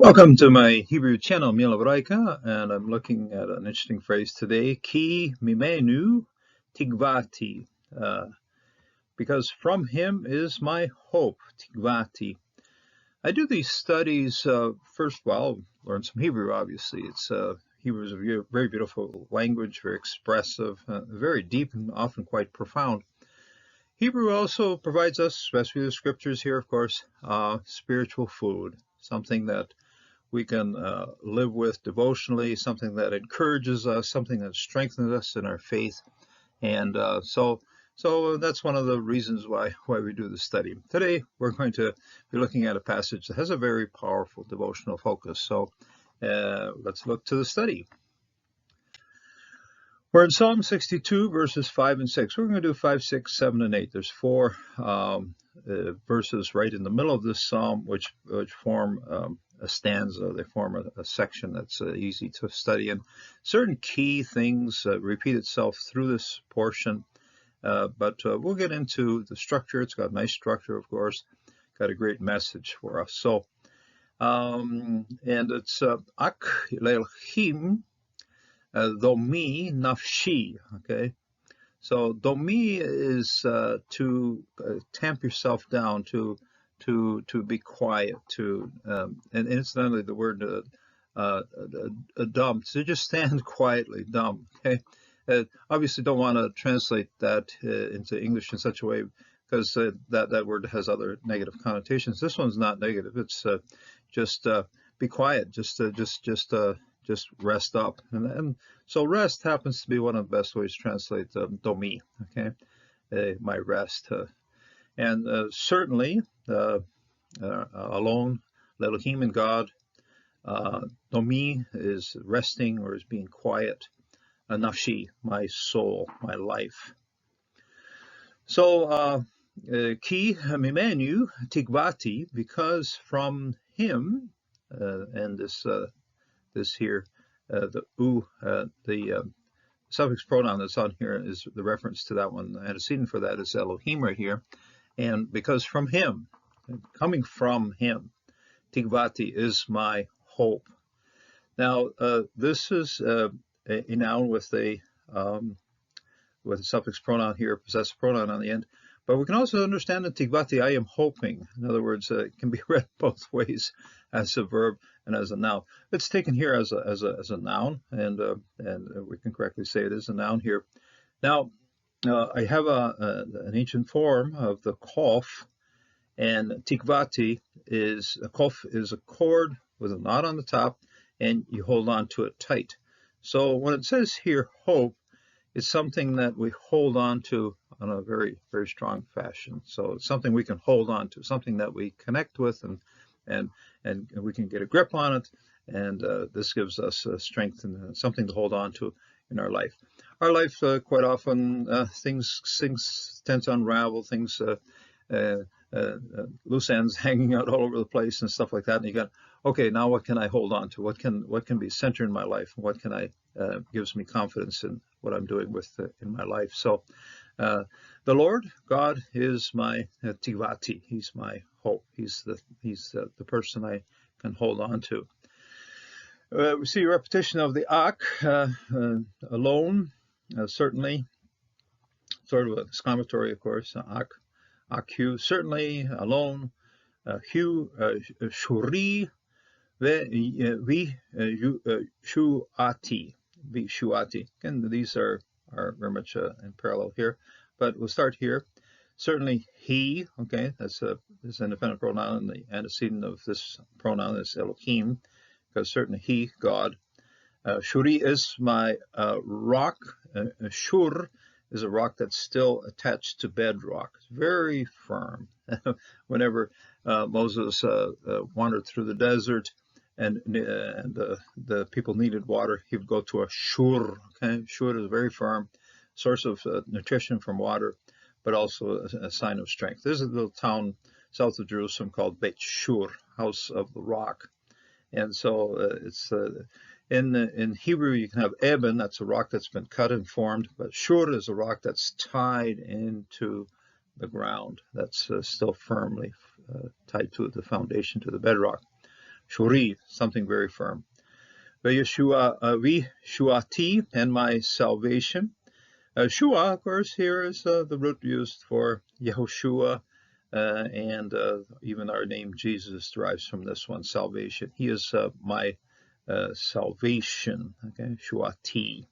Welcome to my Hebrew channel, Mila Braika, and I'm looking at an interesting phrase today, Ki mimenu tigvati, because from him is my hope, tigvati. I do these studies, first of all, learn some Hebrew, obviously. Hebrew is a very beautiful language, very expressive, very deep and often quite profound. Hebrew also provides us, especially the scriptures here, of course, spiritual food, something that we can live with devotionally, something that encourages us, something that strengthens us in our faith. And so that's one of the reasons why we do the study. Today, we're going to be looking at a passage that has a very powerful devotional focus. So let's look to the study. We're in Psalm 62, verses 5 and 6. We're going to do 5, 6, 7, and 8. There's four verses right in the middle of this psalm, which form a stanza. They form a section that's easy to study. And certain key things repeat itself through this portion. But we'll get into the structure. It's got a nice structure, of course. Got a great message for us. So, and it's Ak Leilchim Domi Nafshi. Okay. So domi is to tamp yourself down, to be quiet, and incidentally the word dumb, to just stand quietly, dumb. Okay, obviously don't want to translate that into English in such a way because that word has other negative connotations. This one's not negative. It's just be quiet, just rest up, and so rest happens to be one of the best ways to translate domi. Okay, my rest, and certainly alone, Elohim and God. Domi is resting or is being quiet. Nafshi, my soul, my life. So ki mimenu tigvati, because from him, and this here, the suffix pronoun that's on here is the reference to that one. The antecedent for that is Elohim right here. And because from him, coming from him, tigvati is my hope. Now, this is a noun with a suffix pronoun here, possessive pronoun on the end. But we can also understand the tigvati, I am hoping. In other words, it can be read both ways, as a verb and as a noun. It's taken here as a noun, and we can correctly say it is a noun here. Now, I have an ancient form of the kof, and tikvati is a kof is a cord with a knot on the top, and you hold on to it tight. So when it says here hope, it's something that we hold on to in a very, very strong fashion. So it's something we can hold on to, something that we connect with, and we can get a grip on it. And this gives us strength and something to hold on to in our life. Our life, quite often, things tend to unravel, things loose ends hanging out all over the place and stuff like that. And you got, okay, now what can I hold on to? What can be centered in my life? What can I gives me confidence in what I'm doing with in my life? So the Lord God is my tivati. He's my hope. He's the person I can hold on to. We see a repetition of the ak, alone, certainly, sort of exclamatory, of course, ak. Aku, certainly, alone, hu, shuri, vi, shuati, shuati. Again, these are very much in parallel here, but we'll start here. Certainly, he, okay, that's an independent pronoun, and the antecedent of this pronoun is Elohim, because certainly he, God. Shuri is my rock. Shur is a rock that's still attached to bedrock. It's very firm. Whenever Moses wandered through the desert and the people needed water, he would go to a shur. Okay? Shur is a very firm source of nutrition from water, but also a sign of strength. There's a little town south of Jerusalem called Beit Shur, House of the Rock. And so it's in Hebrew, you can have eben, that's a rock that's been cut and formed, but shur is a rock that's tied into the ground, that's still firmly tied to the foundation, to the bedrock. Shuri, something very firm. Vishuati, and my salvation. Shua, of course, here is the root used for Yehoshua, and even our name Jesus derives from this one, salvation. He is my salvation, okay, Shuati.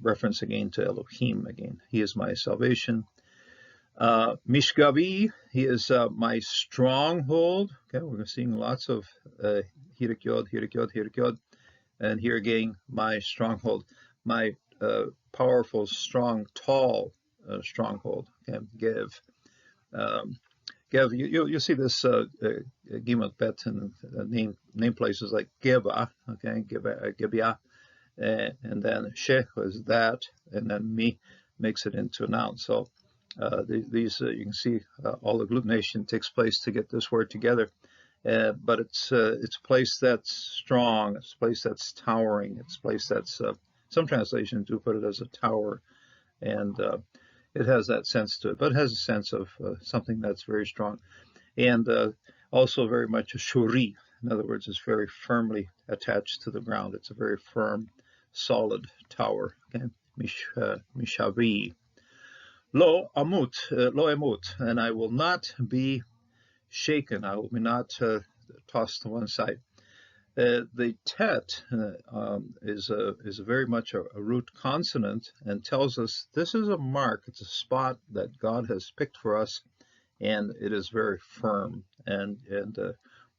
Reference again to Elohim again. He is my salvation. Mishgavi, he is my stronghold. Okay, we're seeing lots of Hirik Yod, Hirik Yod, Hirik Yod. And here again, my stronghold, my powerful, strong, tall stronghold. Okay, Gev. Gev, you'll see this Gimel Bet in name places like Geba, okay, Gebiah, and then Sheh was that, and then Mi makes it into a noun. So these you can see all the agglutination takes place to get this word together. But it's a place that's strong, it's a place that's towering, it's a place that's, some translations do put it as a tower, and it has that sense to it, but it has a sense of something that's very strong, and also very much a shuri. In other words, it's very firmly attached to the ground. It's a very firm, solid tower. Okay, mishavi. Lo emut, and I will not be shaken. I will be not tossed to one side. The tet is very much a root consonant and tells us this is a mark. It's a spot that God has picked for us, and it is very firm, and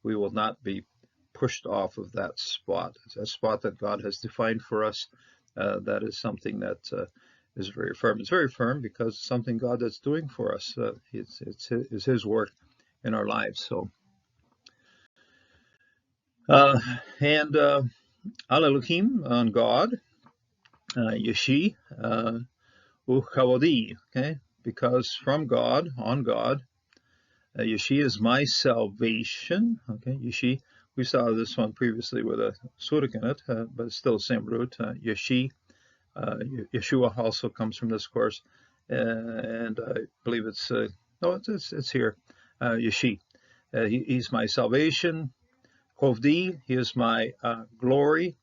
we will not be pushed off of that spot. It's a spot that God has defined for us. That is something that is very firm. It's very firm because it's something God that's doing for us. It's His work in our lives. So, and Al Elohim, on God, Yeshi, Uchavodi, okay, because from God, on God, Yeshi is my salvation, okay, Yeshi. We saw this one previously with a surik in it, but it's still the same root, Yeshi. Yeshua also comes from this course, and I believe it's here, Yeshi. He's my salvation. Hovdi, he is my glory.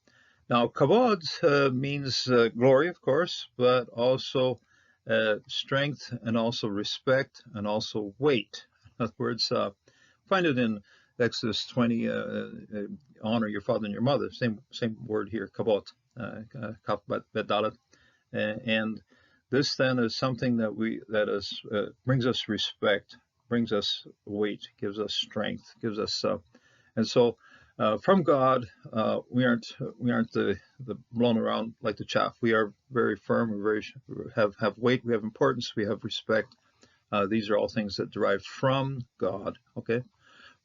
Now, kavod means glory, of course, but also strength, and also respect, and also weight. In other words, find it in Exodus 20, honor your father and your mother. Same word here, kavod, kaf bet dalet. And this then is something that brings us respect, brings us weight, gives us strength, gives us and so from God, we aren't the blown around like the chaff. We are very firm. We have weight. We have importance. We have respect. These are all things that derive from God. Okay,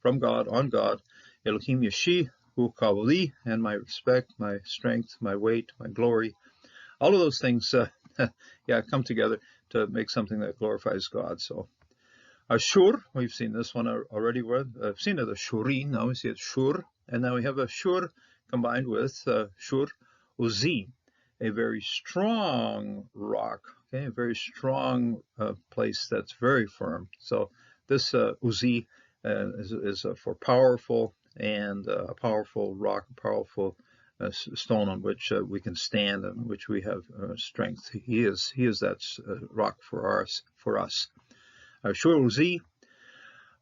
from God, on God. Elohim Yeshi Hu Kavoli, and my respect, my strength, my weight, my glory. All of those things, come together to make something that glorifies God. So. Shur, we've seen this one already. We've seen it as Shuri, now we see it Shur, and now we have a Shur combined with Shur Uzi, a very strong rock, okay, a very strong place that's very firm. So this Uzi is for powerful, and a powerful rock, a powerful stone on which we can stand, and on which we have strength. He is that rock for us. Shur Uzi,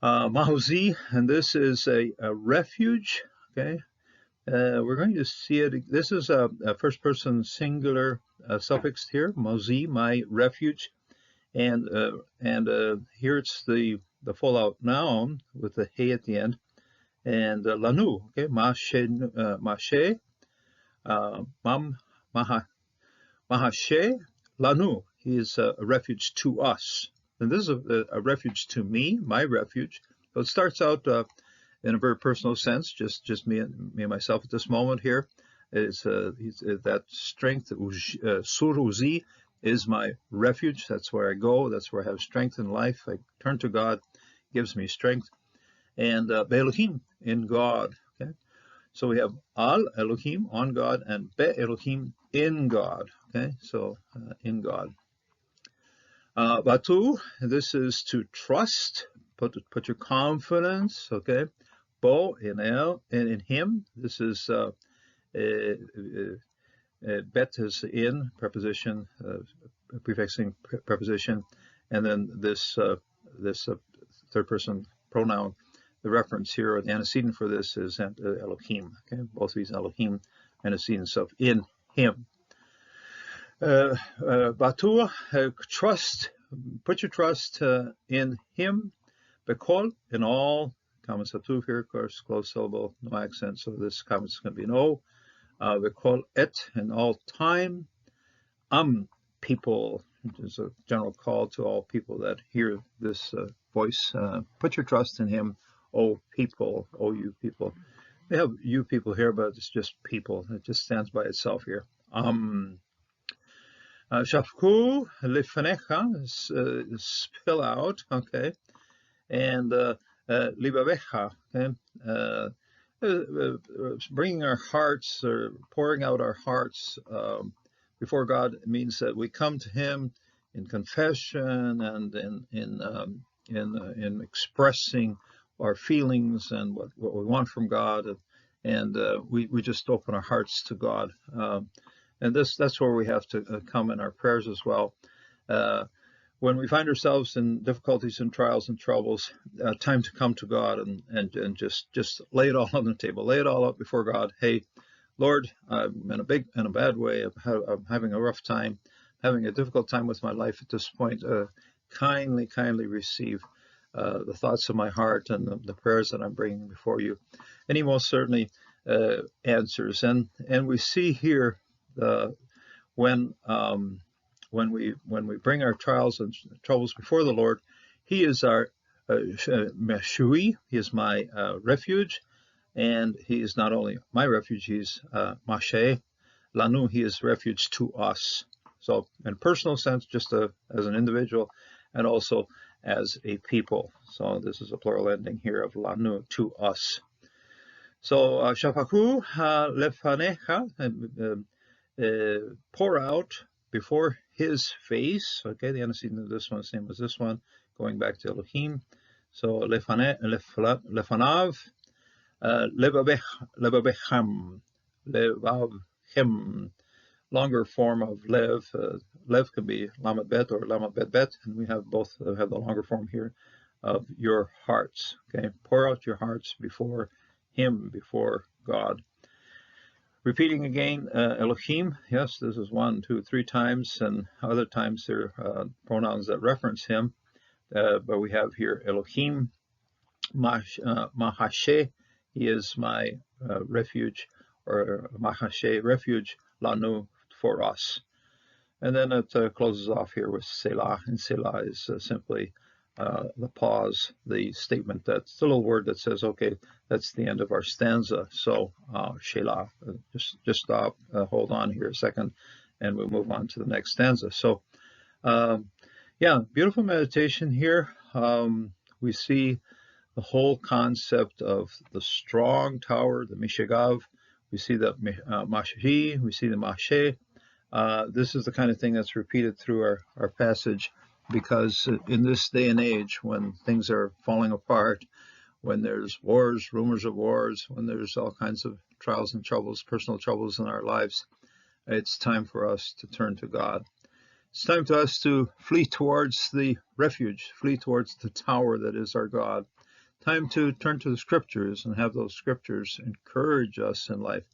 Mahuzi, and this is a refuge. Okay, we're going to see it. This is a first-person singular suffix here. Mahuzi, my refuge, and here it's the full-out noun with the hey at the end, and lanu. Okay, mashe, mahashe, lanu. He is a refuge to us. And this is a refuge to me, my refuge. So it starts out in a very personal sense, just me and myself at this moment here. Is that strength, Sur Uzi, is my refuge. That's where I go. That's where I have strength in life. I turn to God, gives me strength. And Be'elohim, in God. Okay, so we have Al Elohim, on God, and Be'elohim, in God. Okay, so in God. Batu, this is to trust, put your confidence, okay? bo in him. This is bet is in preposition, prefixing preposition, and then this third person pronoun. The reference here, or the antecedent for this, is Elohim. Okay, both of these Elohim antecedents of in him. Batur, trust, put your trust in him. Bekol, in all. Common satuv here, of course, closed syllable, no accent, so this comment is going to be an O. Bekol et, in all time. People, which is a general call to all people that hear this voice. Put your trust in him, O people, O you people. They have you people here, but it's just people. It just stands by itself here. Shafku lifanecha, spill out, okay, and libabecha, okay, bringing our hearts, or pouring out our hearts before God means that we come to Him in confession and in expressing our feelings and what we want from God, and we just open our hearts to God. And that's where we have to come in our prayers as well. When we find ourselves in difficulties and trials and troubles, time to come to God and just lay it all on the table, lay it all out before God. Hey, Lord, I'm in a bad way. I'm having a rough time, having a difficult time with my life at this point. Kindly receive the thoughts of my heart and the prayers that I'm bringing before you. And He most certainly answers. And we see here when we bring our trials and troubles before the Lord, He is our meshui. He is my refuge. And He is not only my refuge, He's Mashe Lanu, He is refuge to us. So in a personal sense, just as an individual, and also as a people. So this is a plural ending here of Lanu, to us. So Shafaku lefanecha, pour out before His face. Okay, the antecedent of this one is the same as this one, going back to Elohim. So lefanav. Lebabecham, levavchem, longer form of lev. Lev can be lamed bet or lamed bet bet, and we have both have the longer form here of your hearts. Okay, pour out your hearts before Him, before God. Repeating again, Elohim. Yes, this is 1, 2, 3 times, and other times there are pronouns that reference Him. But we have here Elohim, Mahashe. He is my refuge, or Mahashe, refuge, Lanu, for us. And then it closes off here with Selah, and Selah is simply the pause, the statement. That's the little word that says, okay, that's the end of our stanza. So Shelah, just stop, hold on here a second, and we'll move on to the next stanza. So yeah, beautiful meditation here. We see the whole concept of the strong tower, the Mishagav. We see the Mashi, we see the Mashe. This is the kind of thing that's repeated through our passage, because in this day and age, when things are falling apart, when there's wars, rumors of wars, when there's all kinds of trials and troubles, personal troubles in our lives, it's time for us to turn to God. It's time for us to flee towards the refuge, flee towards the tower that is our God. Time to turn to the scriptures and have those scriptures encourage us in life.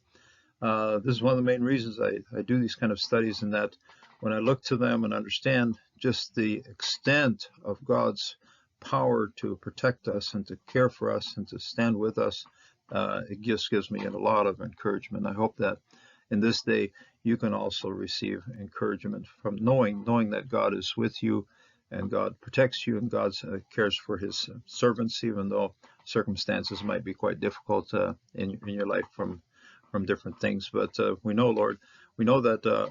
This is one of the main reasons I do these kind of studies, in that when I look to them and understand just the extent of God's power to protect us and to care for us and to stand with us, it just gives me a lot of encouragement. I hope that in this day you can also receive encouragement from knowing that God is with you, and God protects you, and God cares for His servants, even though circumstances might be quite difficult in your life from different things. But we know, Lord, we know that the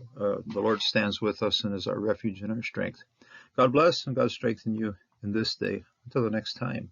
Lord stands with us and is our refuge and our strength. God bless, and God strengthen you in this day. Until the next time.